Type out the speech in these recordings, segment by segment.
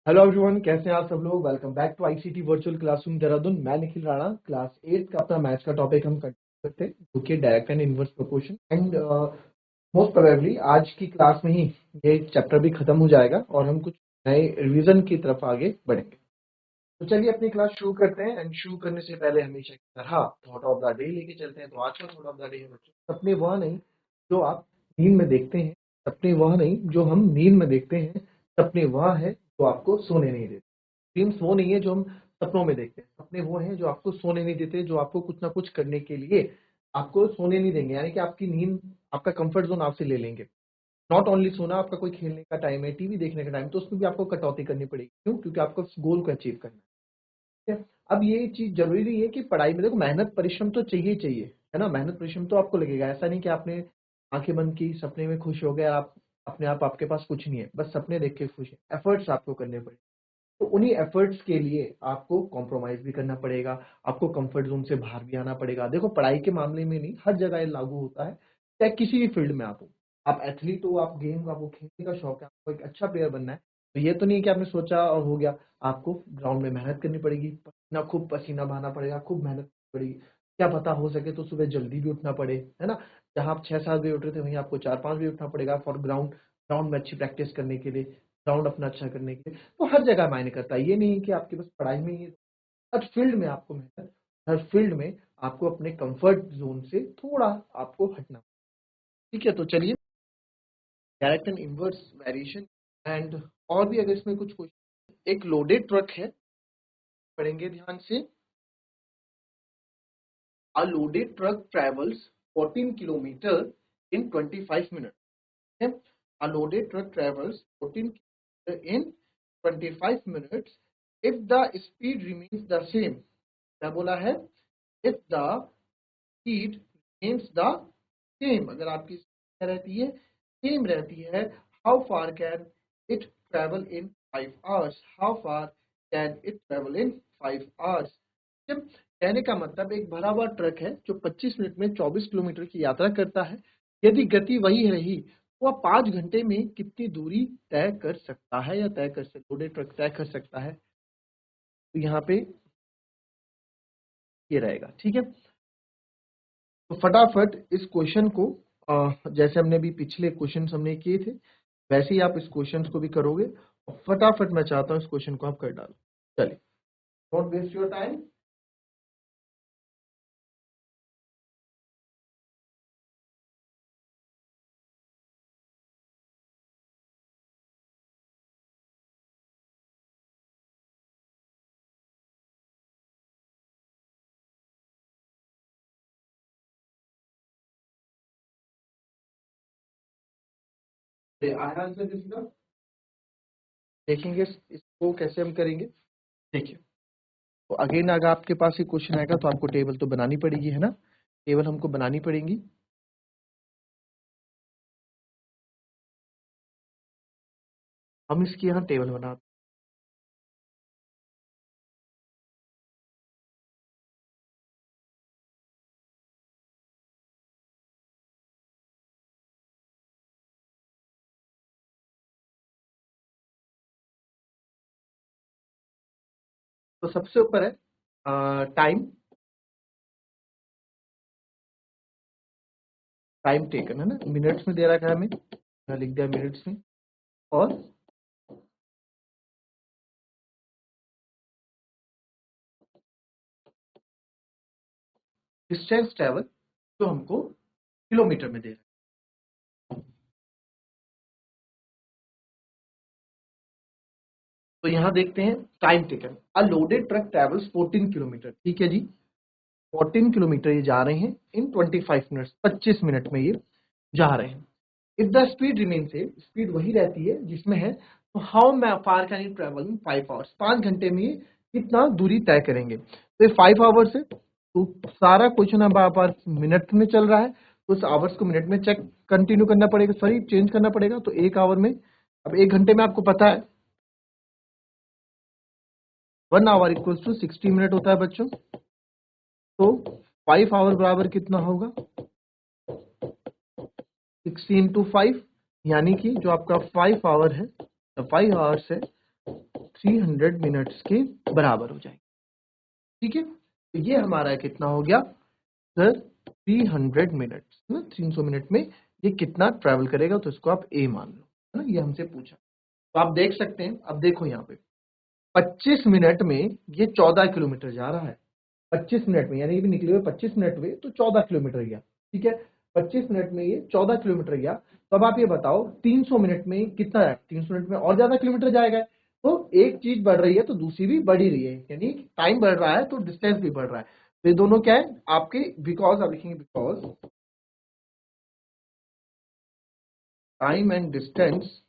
Hello everyone, कैसे हैं आप सब लोग। Welcome back to ICT virtual classroom Dehradun. मैं निखिल राणा, क्लास 8 का अपना मैथ्स का टॉपिक हम कंटिन्यू करते हैं, जो कि direct and inverse proportion. And most probably आज की क्लास में ही ये चैप्टर भी खत्म हो जाएगा और हम कुछ नए रिवीजन की तरफ आगे बढ़ेंगे। तो चलिए अपनी क्लास शुरू करते हैं। एंड शुरू करने से पहले हमेशा की तरह थॉट ऑफ द डे लेके चलते हैं। तो आज का थॉट ऑफ द डे है बच्चों, सपने वह नहीं जो आप नींद में देखते हैं, सपने वह नहीं जो हम नींद में देखते हैं, सपने वह है जो आपको सोने नहीं देते। ड्रीम्स वो नहीं है जो हम सपनों में देखते हैं, सपने वो हैं जो आपको सोने नहीं देते, जो आपको कुछ ना कुछ करने के लिए आपको सोने नहीं देंगे, यानी कि आपकी नींद, आपका कंफर्ट जोन आपसे ले लेंगे। नॉट ओनली सोना, आपका कोई खेलने का टाइम है, टीवी देखने का टाइम, तो उसमें भी आपको कटौती करनी पड़ेगी। क्यों? क्योंकि आपको उस गोल को अचीव करना है। ठीक है? अब ये चीज जरूरी नहीं है कि पढ़ाई में देखो मेहनत परिश्रम तो चाहिए ही चाहिए, है ना। मेहनत परिश्रम तो आपको लगेगा। ऐसा नहीं कि आपने आंखें बंद की, सपने में खुश हो गए, आप अपने आप आपके पास कुछ नहीं है, बस सपने देख के खुश है। एफर्ट्स आपको करने पड़ेंगे। तो उन्हीं एफर्ट्स के लिए आपको कॉम्प्रोमाइज भी करना पड़ेगा, आपको कंफर्ट जोन से बाहर भी आना पड़ेगा। देखो पढ़ाई के मामले में नहीं, हर जगह ये लागू होता है, चाहे किसी भी फील्ड में आप हो। आप एथलीट हो, आप गेम, आपको खेलने का शौक है, आपको एक अच्छा प्लेयर बनना है, तो ये तो नहीं है कि आपने सोचा और हो गया। आपको ग्राउंड में मेहनत करनी पड़ेगी, पसीना खूब पसीना बहाना पड़ेगा, खूब मेहनत करनी पड़ेगी। क्या पता हो सके तो सुबह जल्दी भी उठना पड़े, है ना। जहाँ आप 6-7 बजे उठ रहे थे वहीं आपको 4-5 बजे उठना पड़ेगा फॉर ग्राउंड, ग्राउंड में अच्छी प्रैक्टिस करने के लिए, ग्राउंड अपना अच्छा करने के लिए। तो हर जगह मायने करता है, ये नहीं है कि आपके बस पढ़ाई में ही। हर फील्ड में आपको मेहनत, हर फील्ड में आपको अपने कंफर्ट जोन से थोड़ा आपको हटना। ठीक है, तो चलिए direct and inverse variation and और भी अगर इसमें कुछ क्वेश्चन। एक लोडेड ट्रक है, पढ़ेंगे ध्यान से। अ loaded truck travels 14 kilometre in 25 minute. A loaded truck travels 14 km in 25 minutes if the speed remains the same। क्या बोला है? if the speed remains the same, अगर आपकी speed रहती है, सेम रहती है, how far can it travel in 5 hours? How far can it travel in 5 hours? कहने का मतलब एक भरा हुआ ट्रक है जो 25 मिनट में 24 किलोमीटर की यात्रा करता है। यदि गति वही रही तो वह 5 घंटे में कितनी दूरी तय कर सकता है, या तय कर सकता, लोडेड ट्रक तय कर सकता है। तो यहाँ पे ये रहेगा। ठीक है, तो फटाफट इस क्वेश्चन को जैसे हमने भी पिछले क्वेश्चन हमने किए थे वैसे ही आप इस क्वेश्चन को भी करोगे। और फटाफट मैं चाहता हूँ इस क्वेश्चन को आप कर डालो। चलिए, don't waste your time. I answer this, देखेंगे इसको कैसे हम करेंगे। देखिए, तो अगेन अगर आपके पास ये क्वेश्चन आएगा तो आपको टेबल तो बनानी पड़ेगी, है ना। टेबल हमको बनानी पड़ेगी। हम इसकी यहाँ टेबल बनाते हैं। तो सबसे ऊपर है टाइम, टाइम टेकन, है ना, मिनट्स में दे रखा है हमें, मैं लिख दिया मिनट्स में। और डिस्टेंस ट्रेवल जो हमको किलोमीटर में दे रहा है। तो यहाँ देखते हैं टाइम टेकन, अ लोडेड ट्रक ट्रेवल्स 14 किलोमीटर। ठीक है जी, 14 किलोमीटर ये जा रहे हैं इन 25 मिनट्स, 25 मिनट में ये जा रहे हैं। इफ द स्पीड रिमेन से, स्पीड वही रहती है जिसमें है, तो how far can you travel in 5 hours, 5 घंटे में ये कितना दूरी तय करेंगे। तो ये 5 आवर्स है, तो सारा क्वेश्चन अब आप मिनट में चल रहा है, तो उस आवर्स को मिनट में चेक कंटिन्यू करना पड़ेगा, सॉरी चेंज करना पड़ेगा। तो 1 आवर में, अब 1 घंटे में आपको पता है 1 आवर इक्वल्स टू 60 मिनट होता है बच्चों। तो 5 आवर बराबर कितना होगा, 60 × 5, यानी कि जो आपका 5 आवर है, 5 आवर्स है, 300 मिनट्स के बराबर हो जाएगी। ठीक है, तो ये हमारा कितना हो गया सर 300 मिनट्स, 300 मिनट में ये कितना ट्रैवल करेगा, तो इसको आप ए मान लो, है ना, ये हमसे पूछा। तो आप देख सकते हैं, अब देखो यहाँ पे 25 मिनट में ये 14 किलोमीटर जा रहा है। 25 मिनट में, यानी ये भी निकले हुए 25 मिनट में तो 14 किलोमीटर गया। ठीक है, 25 मिनट में ये 14 किलोमीटर गया। तो अब आप ये बताओ 300 मिनट में कितना है, 300 मिनट में और ज्यादा किलोमीटर जाएगा। तो एक चीज बढ़ रही है तो दूसरी भी बढ़ ही रही है, यानी टाइम बढ़ रहा है तो डिस्टेंस भी बढ़ रहा है। तो ये दोनों क्या है आपके, बिकॉज आप लिखेंगे because time and distance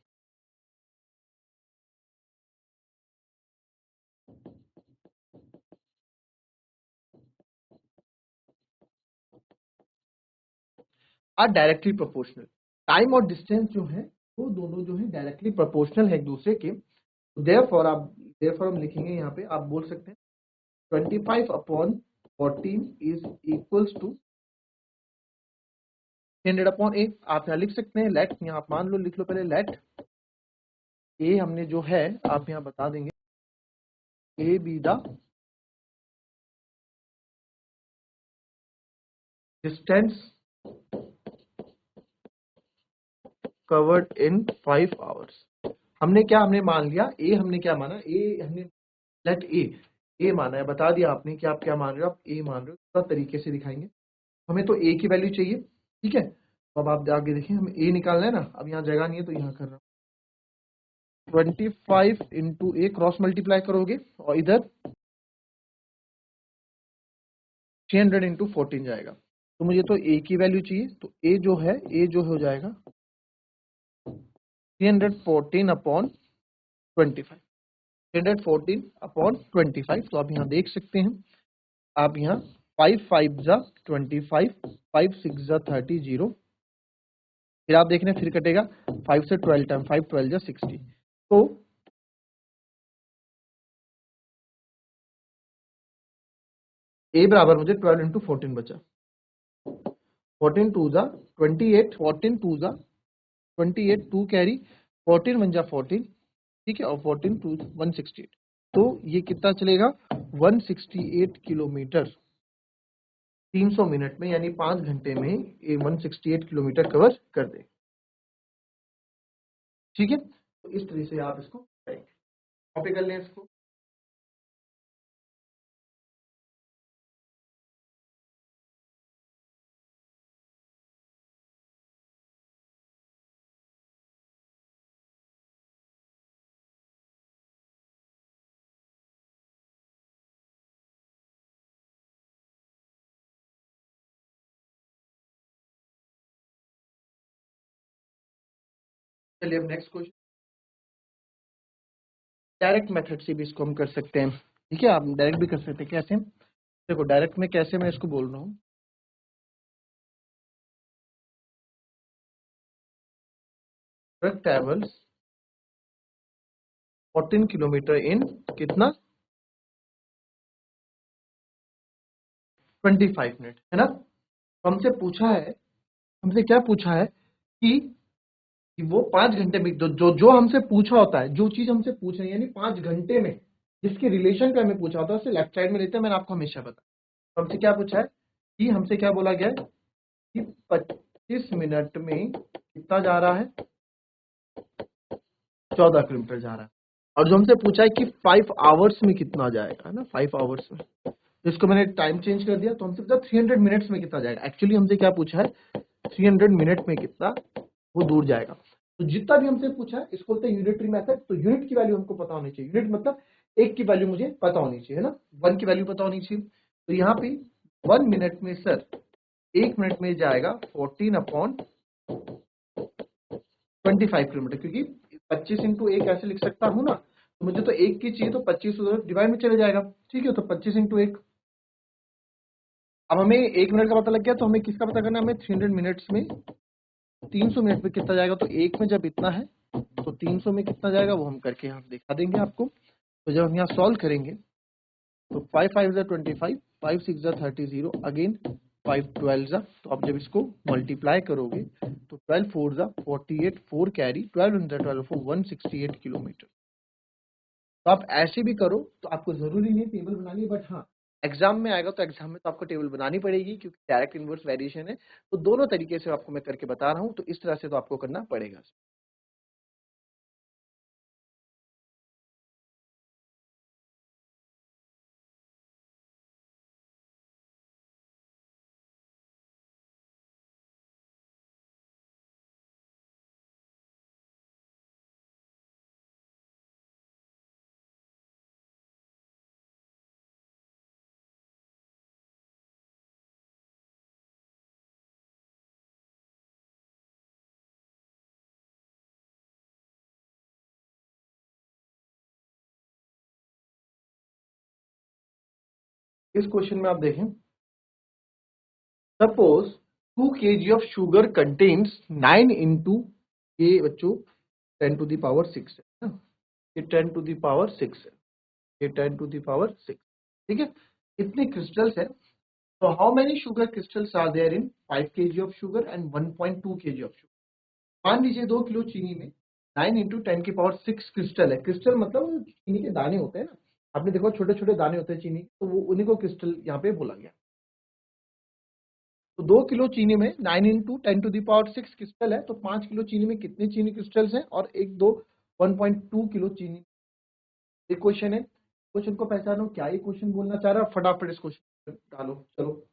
are directly proportional. Time और डिस्टेंस जो है वो दोनों जो है डायरेक्टली प्रोपोर्शनल है एक दूसरे के। देयरफॉर हम लिखेंगे यहाँ पे, आप बोल सकते हैं 25/14 इज इक्वल्स टू 300/8। आप यहाँ लिख सकते हैं लेट, यहाँ आप मान लो, लिख लो पहले लेट ए हमने जो है आप यहाँ बता देंगे A be the distance covered in 5 hours. हमने मान लिया ए, हमने क्या माना, ए हमने लेट ए माना है, बता दिया आपने कि आप क्या मान रहे हो, आप ए मान रहे हो, थोड़ा तरीके से दिखाएंगे। हमें तो ए की वैल्यू चाहिए। ठीक है, तो अब आप आगे देखिए, हमें ए निकालना है ना, अब यहाँ जगह नहीं है तो यहाँ कर रहा हूँ 25 इंटू ए, क्रॉस मल्टीप्लाई करोगे और इधर 300 इंटू 14 जाएगा। तो मुझे तो ए की वैल्यू चाहिए, तो ए जो हो जाएगा 314/25, 314/25। तो आप यहाँ देख सकते हैं, आप यहाँ 5 5 जा 25, 5 6 जा 30, 0, फिर आप देख रहे हैं फिर कटेगा 5 से 12 टाइम, 5 12 जा 60। तो ए बराबर मुझे 12 इंटू 14 बचा, 14 2 जा 28, 14 2 जा 28, 2 कैरी, 14 1 जा 14। ठीक है, और 14 2 168। तो ये कितना चलेगा 168 किलोमीटर 300 मिनट में, यानी 5 घंटे में ये 168 किलोमीटर कवर कर दे। ठीक है, तो इस तरह से आप इसको करेंगे, कॉपी कर लें इसको। चलिए अब नेक्स्ट क्वेश्चन, डायरेक्ट मेथड से भी इसको हम कर सकते हैं। ठीक है, आप डायरेक्ट भी कर सकते हैं। कैसे, देखो डायरेक्ट में कैसे, मैं इसको बोल रहा हूँ, ट्रक ट्रेवल्स 14 किलोमीटर इन कितना 25 मिनट, है ना। हमसे पूछा है, हमसे क्या पूछा है कि वो 5 घंटे में, जो हमसे पूछा होता है, जो चीज हमसे पूछ रही है, यानी 5 घंटे में जिसके रिलेशन पे हमें पूछा होता है उसे लेफ्ट साइड में लेते हैं। मैंने आपको हमेशा बताया। तो हमसे क्या पूछा है कि हमसे क्या बोला गया है कि 25 मिनट में कितना जा रहा है, 14 किलोमीटर जा रहा है। और जो हमसे पूछा है कि 5 आवर्स में कितना जाएगा, है ना, 5 आवर्स में, इसको मैंने टाइम चेंज कर दिया। तो हमसे पूछा 300 मिनट्स में कितना जाएगा। एक्चुअली हमसे क्या पूछा है 300 मिनट में कितना वो दूर जाएगा। तो जितना भी हमसे पूछा है इसको बोलते हैं यूनिटरी मेथड। तो यूनिट की वैल्यू हमको पता होनी चाहिए, यूनिट मतलब एक की वैल्यू मुझे पता होनी चाहिए, है ना, 1 की वैल्यू पता होनी चाहिए। तो यहाँ पे 1 मिनट में सर, 1 मिनट में जाएगा 14/25 किलोमीटर, क्योंकि 25 इंटू 1 ऐसे लिख सकता हूँ ना, तो मुझे तो 1 की चाहिए, तो 25 डिवाइड में चले जाएगा। ठीक है, तो 25 इंटू 1। अब हमें 1 मिनट का पता लग गया, तो हमें किसका पता करना है, हमें 300 मिनट्स में 300 मिनट में कितना जाएगा। तो 1 में जब इतना है तो 300 में कितना जाएगा वो हम करके यहाँ दिखा देंगे आपको। तो जब हम यहाँ सॉल्व करेंगे तो 5 5 जा 25, 5 6 जा 30, 0, अगेन 5 12 जा, तो आप जब इसको मल्टीप्लाई करोगे तो 12 4 जा 48, 4 कैरी, 12 12 4 168 किलोमीटर। तो आप ऐसे भी करो, तो आपको जरूरी नहीं टेबल बनानी, बट हाँ एग्जाम में आएगा तो एग्जाम में तो आपको टेबल बनानी पड़ेगी, क्योंकि डायरेक्ट इनवर्स वेरिएशन है। तो दोनों तरीके से आपको मैं करके बता रहा हूँ, तो इस तरह से तो आपको करना पड़ेगा। इस क्वेश्चन में आप देखें, suppose 2 kg of sugar contains 9 into, ये बच्चों 10 टू द पावर 6 है ना, ये 10 टू द पावर 6 है, ये 10 टू द पावर 6, ठीक है। इतने क्रिस्टल्स है, तो how many sugar crystals are there in 5 kg of sugar and 1.2 kg of sugar. मान लीजिए 2 किलो चीनी में 9 इंटू 10 की पावर 6 क्रिस्टल है। क्रिस्टल मतलब चीनी के दाने होते हैं ना, आपने देखो छोटे छोटे दाने होते हैं चीनी, तो वो उन्हीं को क्रिस्टल यहाँ पे बोला गया। तो 2 किलो चीनी में 9 into 10 to the power 6 crystal है, तो 5 किलो चीनी में कितने चीनी क्रिस्टल्स हैं, और एक दो 1.2 किलो चीनी। ये क्वेश्चन है, क्वेश्चन को पहचानो, क्या ये क्वेश्चन बोलना चाह रहा है, फटाफट इस क्वेश्चन डालो, चलो।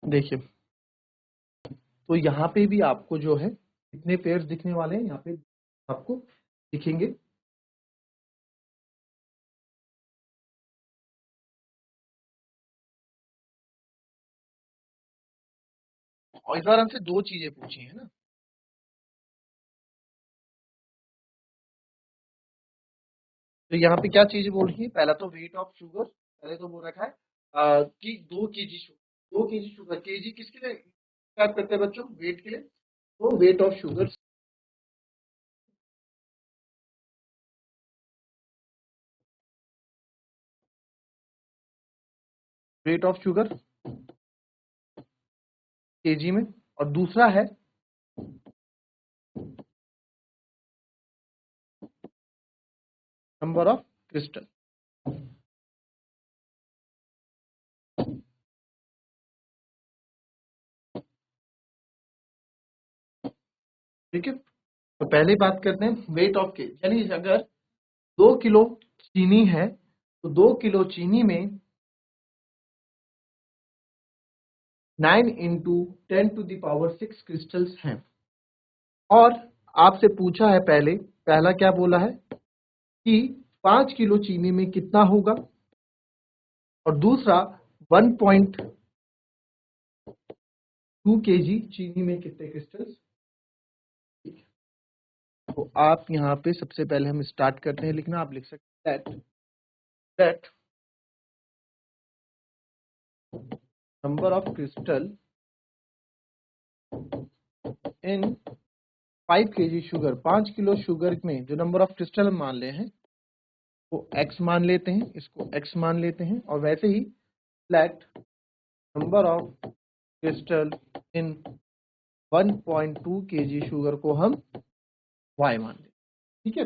देखिए, तो यहाँ पे भी आपको जो है कितने पेयर्स दिखने वाले हैं, यहाँ पे आपको दिखेंगे। और इस बार हमसे दो चीजें पूछी है ना, तो यहाँ पे क्या चीजें बोल रही है, पहला तो वेट ऑफ शुगर, पहले तो बोल रखा है कि 2 kg sugar, 2 kg sugar, KG किसके लिए बात करते हैं बच्चों, वेट के लिए। तो weight of sugar, weight of sugar KG में, और दूसरा है नंबर ऑफ क्रिस्टल। ठीक है, तो पहले बात करते हैं वेट ऑफ के, यानी अगर 2 किलो चीनी है, तो 2 किलो चीनी में 9 into 10 to the power 6 crystals हैं। और आपसे पूछा है पहले, पहला क्या बोला है कि 5 किलो चीनी में कितना होगा, और दूसरा 1.2 kg चीनी में कितने क्रिस्टल्स। तो आप यहाँ पे सबसे पहले हम स्टार्ट करते हैं लिखना, आप लिख सकते हैं that number of crystal in 5 kg sugar, 5 kilo sugar में जो नंबर ऑफ क्रिस्टल हम मान ले हैं वो x मान लेते हैं, इसको x मान लेते हैं, और वैसे ही flat number of crystal in 1.2 kg sugar को हम y मान लेते हैं। ठीक है,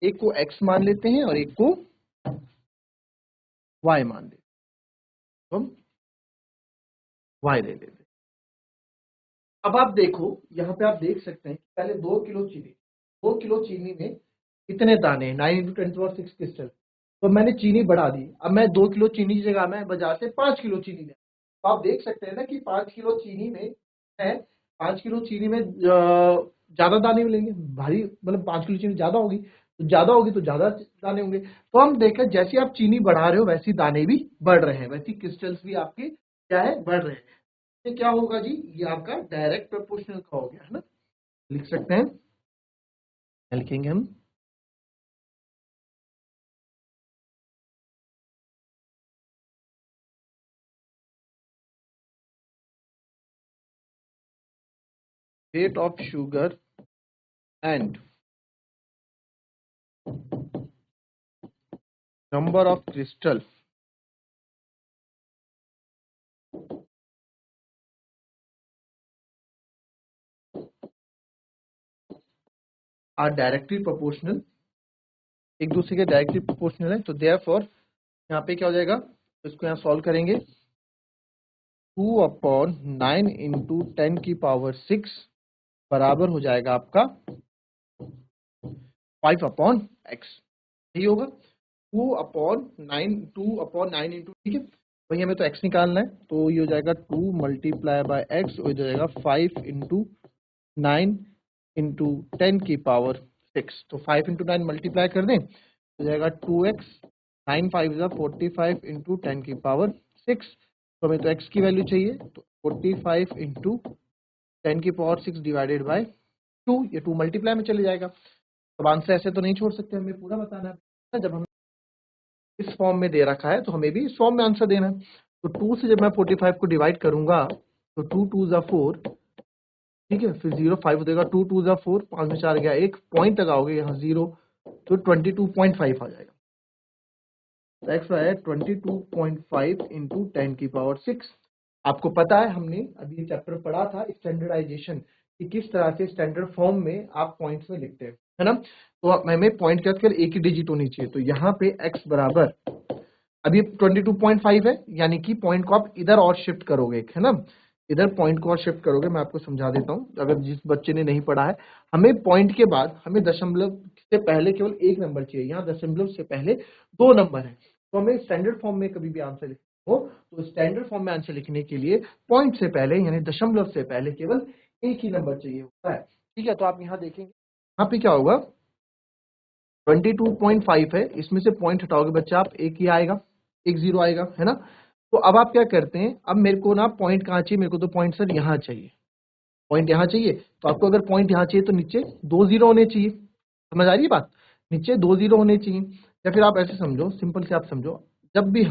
एक को x मान लेते हैं और एक को y मान लेते हैं, तो हम y ले लेते हैं। अब आप देखो, यहाँ पे आप देख सकते हैं पहले 2 किलो चीनी में कितने दाने, 9 इंटू 10 6 क्रिस्टल, तो मैंने चीनी बढ़ा दी। अब मैं 2 किलो चीनी की जगह मैं बाजार से 5 किलो चीनी ले, तो आप देख सकते हैं ना कि 5 किलो चीनी में है, 5 किलो चीनी में ज्यादा दाने मिलेंगे, भारी मतलब 5 किलो चीनी ज्यादा होगी, तो ज्यादा होगी तो ज्यादा दाने होंगे। तो हम देखें जैसे आप चीनी बढ़ा रहे हो वैसे दाने भी बढ़ रहे हैं, वैसी क्रिस्टल्स भी आपके क्या है, बढ़ रहे हैं। ये क्या होगा जी, ये आपका डायरेक्ट प्रोपोर्शनल का हो गया है ना, लिख सकते हैं, लिखेंगे हम weight of sugar and number of crystal are directly proportional, एक दूसरे के डायरेक्टली प्रोपोर्शनल है। तो देयरफॉर यहाँ पे क्या हो जाएगा, तो इसको यहाँ सॉल्व करेंगे, 2/9 इंटू 10⁻6 बराबर हो जाएगा आपका 5/x, यही होगा 2/9 इंटू, ठीक है, वही हमें तो x निकालना है, तो ये हो जाएगा 2 मल्टीप्लाई बाय x, हो जाएगा 5 इंटू 9 इंटू 10⁻6, तो 5 इंटू 9 मल्टीप्लाई कर दें हो जाएगा 2x, 9 5 45 इंटू 10⁻6, तो हमें तो x की वैल्यू चाहिए, तो 45 इंटू 10⁻6 डिवाइडेड बाय 2, ये 2 मल्टीप्लाई में चले जाएगा। अब आंसर ऐसे तो नहीं छोड़ सकते, हमें पूरा बताना है, जब हम इस फॉर्म में दे रखा है तो हमें भी इस फॉर्म में आंसर देना है। तो 2 से जब मैं 45 को डिवाइड करूंगा तो 2 2 ज़ा 4, ठीक है, फिर 0 5 हो जाएगा, 2 2 ज़ा 4, 5 में 4 गया, एक पॉइंट लगाओगे यहाँ 0, तो 22.5 आ जाएगा। तो एक्स है 22.5 इंटू 10⁻6। आपको पता है हमने अभी ये चैप्टर पढ़ा था स्टैंडर्डाइजेशन, कि किस तरह से स्टैंडर्ड फॉर्म में आप पॉइंट्स में लिखते हैं, है ना। तो हमें पॉइंट क्या कर एक ही डिजिट होनी चाहिए, तो यहाँ पे x बराबर अभी 22.5 है, यानी कि पॉइंट को आप इधर और शिफ्ट करोगे, है ना, इधर पॉइंट को और शिफ्ट करोगे। मैं आपको समझा देता हूँ, अगर जिस बच्चे ने नहीं पढ़ा है, हमें पॉइंट के बाद हमें दशमलव से पहले केवल एक नंबर चाहिए, यहाँ दशमलव से पहले 2 नंबर है, तो हमें स्टैंडर्ड फॉर्म में कभी भी आंसर लिखना हो, तो स्टैंडर्ड फॉर्म में आंसर लिखने के लिए पॉइंट से पहले यानी दशमलव से पहले केवल एक ही नंबर चाहिए होता है, ठीक है। तो आप यहाँ देखेंगे, यहाँ पे क्या होगा, 22.5 है, इसमें से पॉइंट हटाओगे बच्चा आप, एक ही आएगा, एक 0 आएगा, है ना। तो अब आप क्या करते हैं, अब मेरे को ना पॉइंट कहाँ चाहिए, मेरे को तो पॉइंट सर यहाँ चाहिए, पॉइंट यहाँ चाहिए, तो आपको अगर पॉइंट यहाँ चाहिए तो नीचे 2 0 होने चाहिए, समझ आ रही है बात, नीचे 2 0 होने चाहिए। या फिर आप ऐसे समझो, सिंपल से आप समझो, जब भी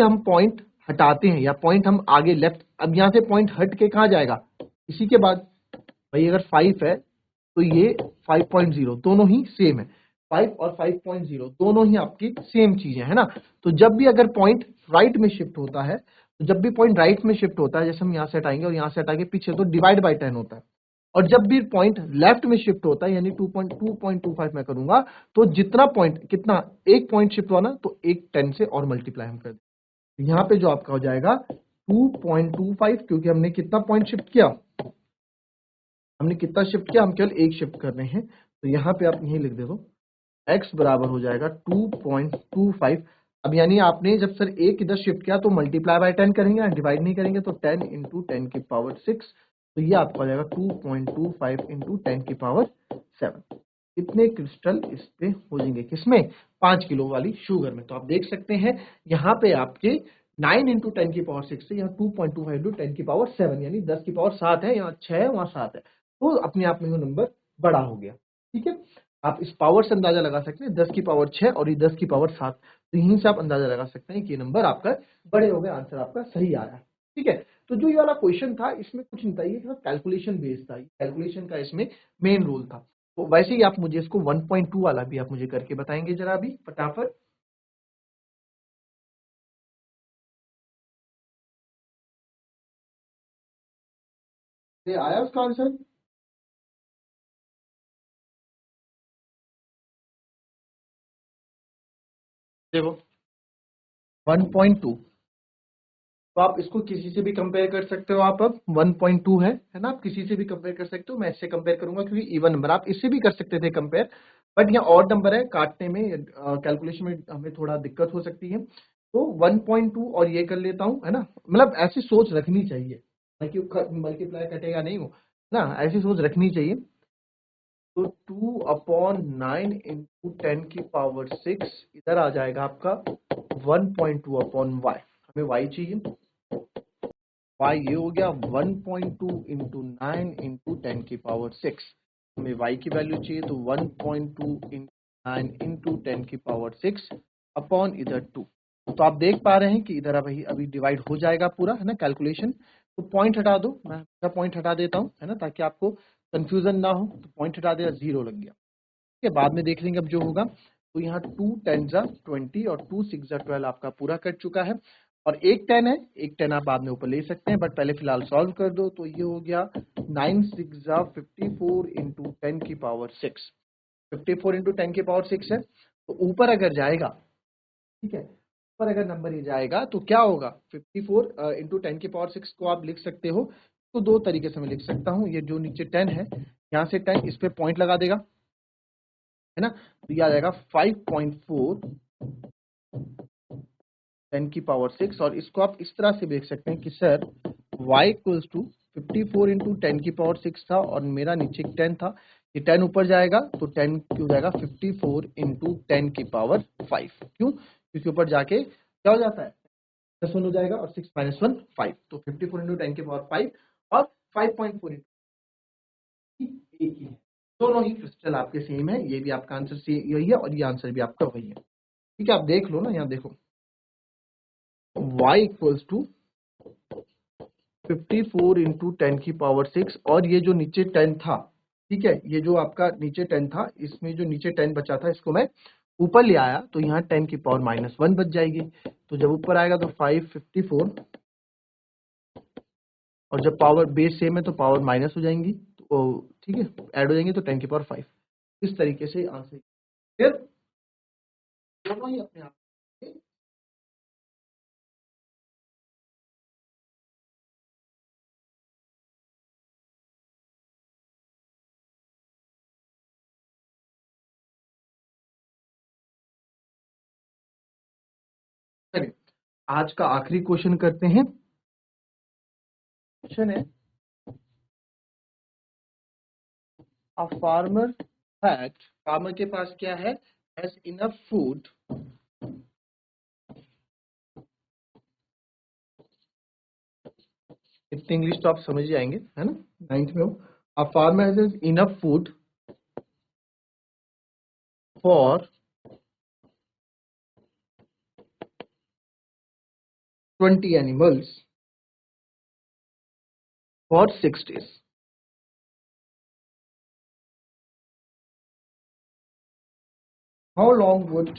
हम पॉइंट हटाते हैं या पॉइंट हम आगे लेफ्ट, अब यहाँ से पॉइंट हट के कहाँ जाएगा, इसी के बाद, भाई अगर 5 है तो ये 5.0 दोनों ही सेम है, 5 और 5.0 दोनों ही आपकी सेम चीज है ना। तो जब भी अगर पॉइंट राइट में शिफ्ट होता है, तो जब भी पॉइंट राइट में शिफ्ट होता है, जैसे हम यहाँ से हटाएंगे और यहाँ से हटाएंगे पीछे, तो डिवाइड बाय 10 होता है, और जब भी पॉइंट लेफ्ट में शिफ्ट होता है यानी 2.25 मैं करूंगा, तो जितना पॉइंट, कितना एक पॉइंट शिफ्ट हुआ ना, तो एक 10 से और मल्टीप्लाई हम कर दें, यहाँ पे जो आपका हो जाएगा 2.25, क्योंकि हमने कितना पॉइंट शिफ्ट किया, हमने कितना शिफ्ट किया, हम केवल एक शिफ्ट कर रहे हैं, तो यहाँ पे आप यही लिख दे दो, x बराबर हो जाएगा 2.25। अब यानी आपने जब सर एक इधर शिफ्ट किया तो मल्टीप्लाई बाय 10 करेंगे, डिवाइड नहीं करेंगे, तो 10 इंटू 10⁻6, तो ये आपका हो जाएगा 2.25 इंटू 10�7। कितने क्रिस्टल इस पे हो जाएंगे, किसमें, 5 किलो वाली शुगर में। तो आप देख सकते हैं यहाँ पे आपके 9 इंटू 10⁻6 से यहाँ 2.25 इंटू 10�7, यानी 10⁻7 है, यहाँ 6 है, वहाँ 7 है, तो अपने आप में वो नंबर बड़ा हो गया, ठीक है। आप इस पावर से अंदाजा लगा सकते हैं, 10⁻6 और ये 10⁻7, तो यहीं से आप अंदाजा लगा सकते हैं कि ये नंबर आपका बड़े हो गए, आंसर आपका सही आ रहा है, ठीक है। तो जो ये वाला क्वेश्चन था, इसमें कुछ नहीं था, ये कैलकुलेशन बेस्ड था, कैलकुलेशन का इसमें मेन रोल था। तो वैसे ही आप मुझे इसको 1.2 वाला भी आप मुझे करके बताएंगे जरा अभी फटाफट। ये आया उसका आंसर, देखो 1.2, तो आप इसको किसी से भी कंपेयर कर सकते हो, आप अब 1.2 है ना, आप किसी से भी कंपेयर कर सकते हो, मैं इससे कंपेयर करूंगा क्योंकि इवन नंबर, आप इससे भी कर सकते थे कंपेयर, बट यहाँ ऑड नंबर है, काटने में कैलकुलेशन में हमें थोड़ा दिक्कत हो सकती है, तो 1.2 और ये कर लेता हूँ, है ना, मतलब ऐसी सोच रखनी चाहिए, मल्टीप्लाई कटेगा नहीं हो ना, ऐसी सोच रखनी चाहिए। तो 2/9 इंटू 10⁻6 इधर आ जाएगा आपका 1.2/y, हमें y चाहिए, y ये हो गया 1.2 इंटू 9 इंटू 10 की पावर 6। हमें y की वैल्यू चाहिए तो 1.2 इंटू 9 इंटू 10 की पावर 6 अपॉन इधर 2। तो आप देख पा रहे हैं कि इधर अभी डिवाइड हो जाएगा पूरा, है ना, कैलकुलेशन। तो पॉइंट हटा दो, मैं पॉइंट हटा देता हूँ, है ना, ताकि आपको कंफ्यूजन ना हो। तो पॉइंट हटा दिया, 0 लग गया। ठीक है, बाद में देख लेंगे अब जो होगा। तो यहाँ 2 10 जा 20 और 2 6 जा 12 आपका पूरा कट चुका है। और एक 10 है, एक 10 आप बाद में ऊपर ले सकते हैं, बट पहले फिलहाल सॉल्व कर दो। तो ये हो गया 9 6 जा 54 इंटू 10 की पावर 6। 54 इंटू 10 की पावर 6 है, तो ऊपर अगर जाएगा, ठीक है, ऊपर अगर नंबर ये जाएगा तो क्या होगा, 54 इंटू 10 की पावर 6 को आप लिख सकते हो। तो दो तरीके से मैं लिख सकता हूँ। ये जो नीचे 10 है, यहाँ से 10 इस पे पॉइंट लगा देगा, है ना, तो ये आ जाएगा 5.4 10 की पावर 6। और इसको आप इस तरह से देख सकते हैं कि sir y equals to 54 into 10 की पावर 6 था और मेरा नीचे 10 था। ये 10 ऊपर जाएगा तो 10 क्यों जाएगा 54 इंटू 10 की पावर 5। क्यों? क्योंकि ऊपर जाके क्या हो जाता है, +1 हो जाएगा और 6 - 1 5। तो 54 इंटू 10 की पावर 5 और 5.4 इंटू एक ही है। दोनों ही क्रिस्टल आपके सेम है। ये भी आपका आंसर से यही है और ये आंसर भी आपका वही है। ठीक है, आप देख लो ना, यहाँ देखो y इक्वल्स टू 54 इंटू 10 की पावर 6 और ये जो नीचे 10 था, ठीक है, ये जो आपका नीचे 10 था, इसमें जो नीचे 10 बचा था इसको मैं ऊपर ले आया तो यहाँ 10 की पावर -1 बच जाएगी। तो जब ऊपर आएगा तो 554 और जब पावर बेस सेम है तो पावर माइनस हो जाएंगी, तो ठीक है, ऐड हो जाएंगे तो 10 की पावर 5। इस तरीके से आंसर फिर दोनों ही अपने आप चलिए आज का आखिरी क्वेश्चन करते हैं। क्वेश्चन है, अ फार्मर के पास क्या है, हैज इनफ फूड, इतनी इंग्लिश तो आप समझ ही आएंगे, है ना, 9th में हो। A farmer has enough food for 20 animals for 6 days। How long would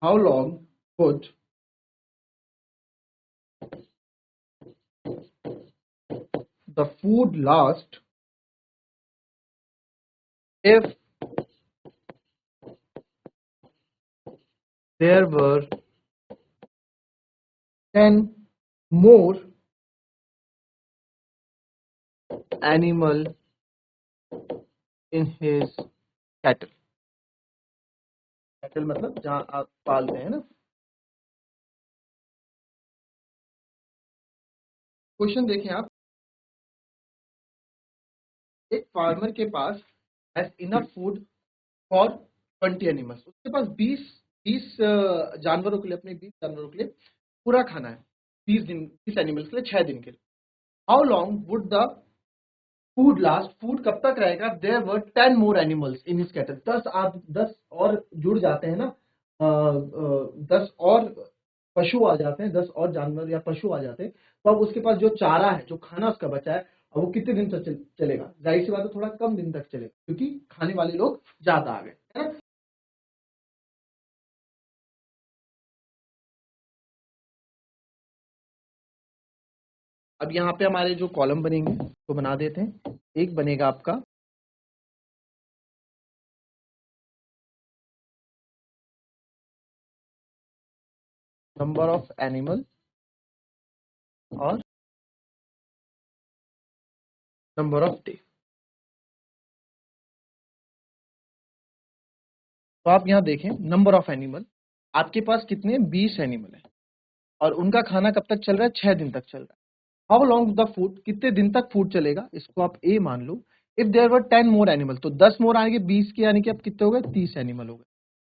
how long would the food last if there were 10 more animal in his cattle। Cattle मतलब जहां आप पालते हैं ना। क्वेश्चन देखें आप, एक फार्मर के पास has enough food for 20 animals, उसके पास 20 जानवरों के लिए, अपने 20 जानवरों के लिए पूरा खाना है, 20 एनिमल्स के लिए 6 दिन के लिए। How long would the food last, food कब तक रहेगा, there were 10 more animals in his cattle, 10 और जुड़ जाते हैं ना, 10 और पशु आ जाते हैं, 10 और जानवर या पशु आ जाते हैं, तो अब उसके पास जो चारा है, जो खाना उसका बचा है, अब वो कितने दिन तक चलेगा, जाहिर सी बात है थोड़ा कम दिन तक चलेगा क्योंकि खाने वाले लोग ज्यादा आ गए, है ना। अब यहाँ पे हमारे जो कॉलम बनेंगे तो बना देते हैं। एक बनेगा आपका नंबर ऑफ एनिमल और नंबर ऑफ डे। तो आप यहाँ देखें, नंबर ऑफ एनिमल, आपके पास कितने 20 एनिमल है और उनका खाना कब तक चल रहा है, 6 दिन तक चल रहा है। हाउ लॉन्ग द फूड, कितने दिन तक फूड चलेगा, इसको आप ए मान लो। If there were 10 more animal, तो 10 मोर आएंगे 20 के, यानी कि अब कितने हो गए, 30 एनिमल हो गए।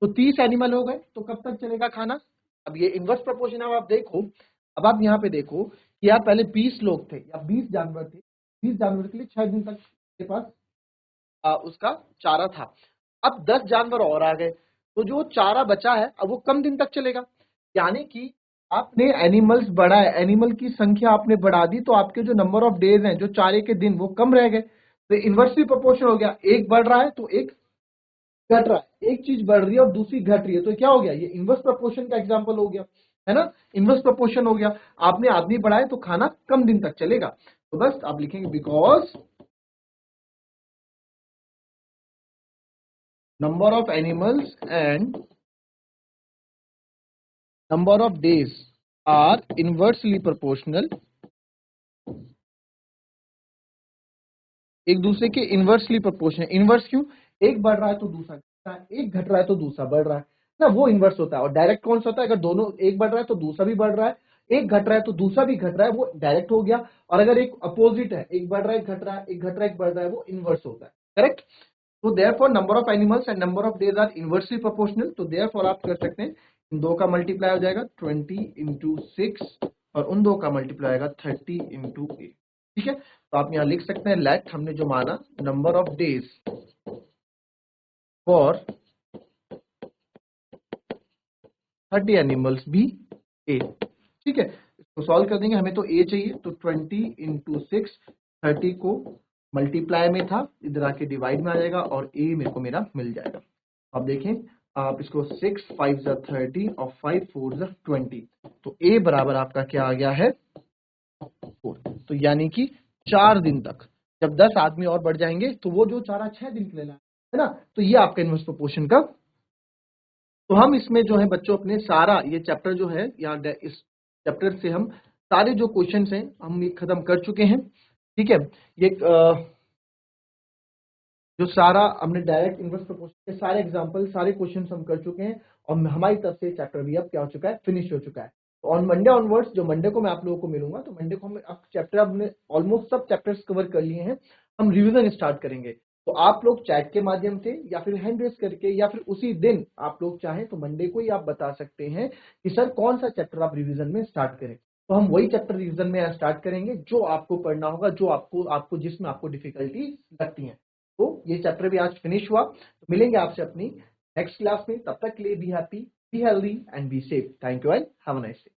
तो 30 एनिमल हो गए, तो कब तक चलेगा खाना? अब ये इनवर्स प्रोपोर्शन है, आप देखो, अब आप यहाँ पे देखो कि यार पहले 20 लोग थे या 20 जानवर थे, 20 जानवर के लिए 6 दिन तक के पास उसका चारा था। अब 10 जानवर और आ गए, तो जो चारा बचा है अब वो कम दिन तक चलेगा, यानी कि आपने एनिमल्स बढ़ाए, एनिमल की संख्या आपने बढ़ा दी, तो आपके जो नंबर ऑफ डेज हैं, जो चारे के दिन, वो कम रह गए। तो इन्वर्सली प्रोपोर्शनल हो गया, एक बढ़ रहा है तो एक घट रहा है, एक चीज बढ़ रही है और दूसरी घट रही है, तो क्या हो गया? ये इनवर्स प्रोपोर्शन का एग्जांपल हो गया, है ना? इनवर्स प्रोपोर्शन हो गया, आपने आदमी बढ़ाए तो खाना कम दिन तक चलेगा। तो बस आप लिखेंगे because number of animals and number of days are inversely proportional, एक दूसरे के इनवर्सली प्रोपोर्शनल। इनवर्स क्यों? एक बढ़ रहा है तो दूसरा घट रहा है, एक घट रहा है तो दूसरा बढ़ रहा है ना, वो इनवर्स होता है। और डायरेक्ट कौन सा होता है? अगर दोनों, एक बढ़ रहा है तो दूसरा भी बढ़ रहा है, एक घट रहा है तो दूसरा भी घट रहा है, वो डायरेक्ट हो गया। और अगर एक अपोजिट है, एक बढ़ रहा है एक घट रहा है, एक घट रहा है एक बढ़ रहा है, वो इनवर्स होता है। करेक्ट? तो therefore number of animals and number of days are inversely proportional. तो देयरफॉर आप कर सकते हैं, इन दो का मल्टीप्लाई हो जाएगा 20 इंटू 6 और उन दो का मल्टीप्लाई आएगा 30 इंटू 8। ठीक है, तो आप यहां लिख सकते हैं लेट, हमने जो माना, number of days for 30 animals be A. ठीक है, इसको सॉल्व कर देंगे, हमें तो ए चाहिए, तो 20 इंटू 6, 30 को मल्टीप्लाई में था, इधर आके डिवाइड में आ जाएगा और ए मेरे को मेरा मिल जाएगा। अब देखें, आप इसको 6 5 जा 30 और 5 4 जा 20, तो ए बराबर आपका क्या आ गया है? 4। तो यानी कि 4 दिन तक, जब 10 आदमी और बढ़ जाएंगे तो वो जो चारा 6 दिन के लिए लाए, है ना, तो ये आपका इनवर्स प्रोपोर्शन का। तो हम इसमें जो है बच्चों अपने सारा ये चैप्टर जो है, या इस चैप्टर से हम सारे जो क्वेश्चंस हैं हम ये खत्म कर चुके हैं। ठीक है, ये जो सारा हमने डायरेक्ट इनवर्स प्रोपोर्शन के सारे एग्जांपल, सारे क्वेश्चंस हम कर चुके हैं और हमारी तरफ से चैप्टर भी अब क्या हो चुका है? फिनिश हो चुका है। तो ऑन मंडे ऑनवर्ड्स, जो मंडे को मैं आप लोगों को मिलूंगा, तो मंडे को हम अब चैप्टर, हमने ऑलमोस्ट सब चैप्टर्स कवर कर लिए हैं, हम रिवीजन स्टार्ट करेंगे। तो आप लोग चैट के माध्यम से या फिर हैंड रेस करके या फिर उसी दिन आप लोग चाहें तो मंडे को ही आप बता सकते हैं कि सर कौन सा चैप्टर आप रिवीजन में स्टार्ट करें। तो हम वही चैप्टर रिवीजन में स्टार्ट करेंगे जो आपको पढ़ना होगा, जो आपको आपको जिसमें आपको डिफिकल्टी लगती है। तो ये चैप्टर भी आज फिनिश हुआ, तो मिलेंगे आपसे अपनी नेक्स्ट क्लास में। तब तक के लिए be happy, be healthy and be safe. Thank you and have a nice day.